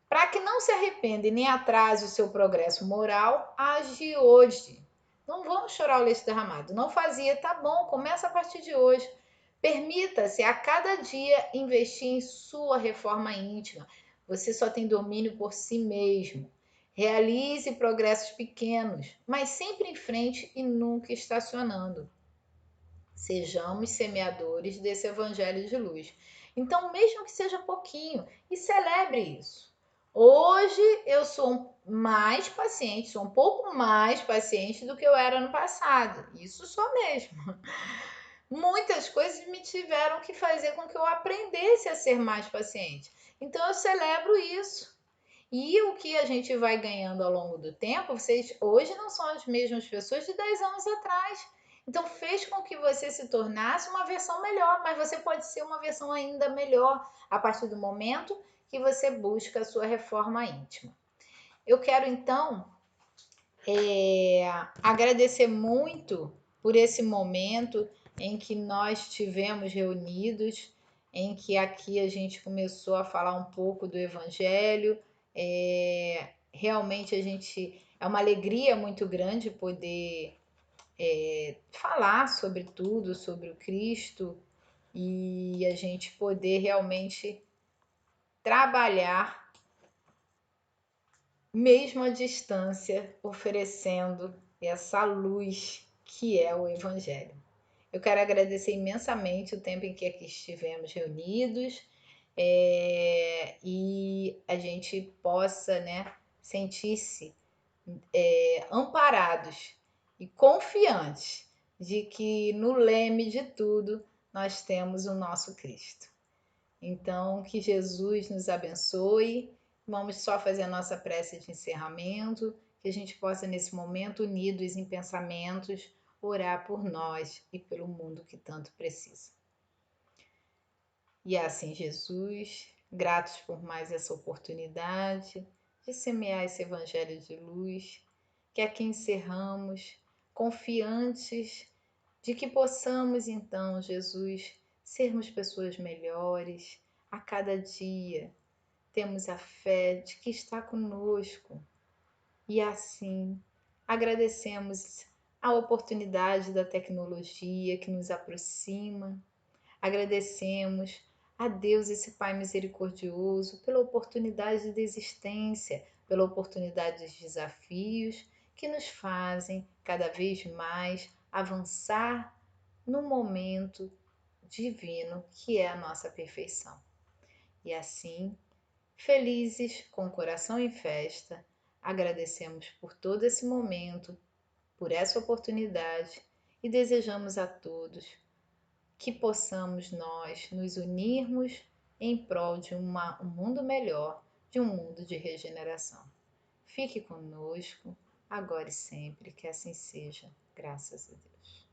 Para que não se arrependa e nem atrase o seu progresso moral, age hoje. Não vamos chorar o leite derramado. Não fazia, tá bom, começa a partir de hoje. Permita-se a cada dia investir em sua reforma íntima. Você só tem domínio por si mesmo. Realize progressos pequenos, mas sempre em frente e nunca estacionando. Sejamos semeadores desse evangelho de luz. Então, mesmo que seja pouquinho, e celebre isso. Hoje eu sou mais paciente, sou um pouco mais paciente do que eu era no passado. Isso sou mesmo. Muitas coisas me tiveram que fazer com que eu aprendesse a ser mais paciente. Então eu celebro isso. E o que a gente vai ganhando ao longo do tempo, vocês hoje não são as mesmas pessoas de 10 anos atrás. Então fez com que você se tornasse uma versão melhor, mas você pode ser uma versão ainda melhor a partir do momento que você busca a sua reforma íntima. Eu quero então agradecer muito por esse momento em que nós tivemos reunidos, em que aqui a gente começou a falar um pouco do Evangelho. Realmente a gente é uma alegria muito grande poder falar sobre tudo, sobre o Cristo e a gente poder realmente trabalhar mesmo à distância, oferecendo essa luz que é o Evangelho. Eu quero agradecer imensamente o tempo em que aqui estivemos reunidos e a gente possa, né, sentir-se amparados e confiantes de que no leme de tudo nós temos o nosso Cristo. Então, que Jesus nos abençoe. Vamos só fazer a nossa prece de encerramento, que a gente possa, nesse momento, unidos em pensamentos, orar por nós e pelo mundo que tanto precisa. E assim, Jesus, gratos por mais essa oportunidade de semear esse evangelho de luz, que aqui encerramos, confiantes de que possamos, então, Jesus, sermos pessoas melhores a cada dia. Temos a fé de que está conosco e assim agradecemos a oportunidade da tecnologia que nos aproxima. Agradecemos a Deus, esse Pai misericordioso, pela oportunidade de existência, pela oportunidade de desafios que nos fazem cada vez mais avançar no momento divino que é a nossa perfeição. E assim, felizes, com o coração em festa, agradecemos por todo esse momento, por essa oportunidade e desejamos a todos que possamos nós nos unirmos em prol de um mundo melhor, de um mundo de regeneração. Fique conosco, agora e sempre, que assim seja, graças a Deus.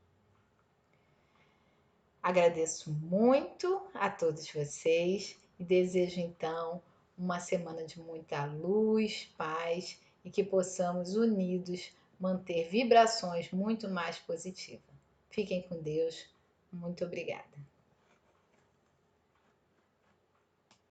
Agradeço muito a todos vocês e desejo então uma semana de muita luz, paz e que possamos unidos manter vibrações muito mais positivas. Fiquem com Deus. Muito obrigada.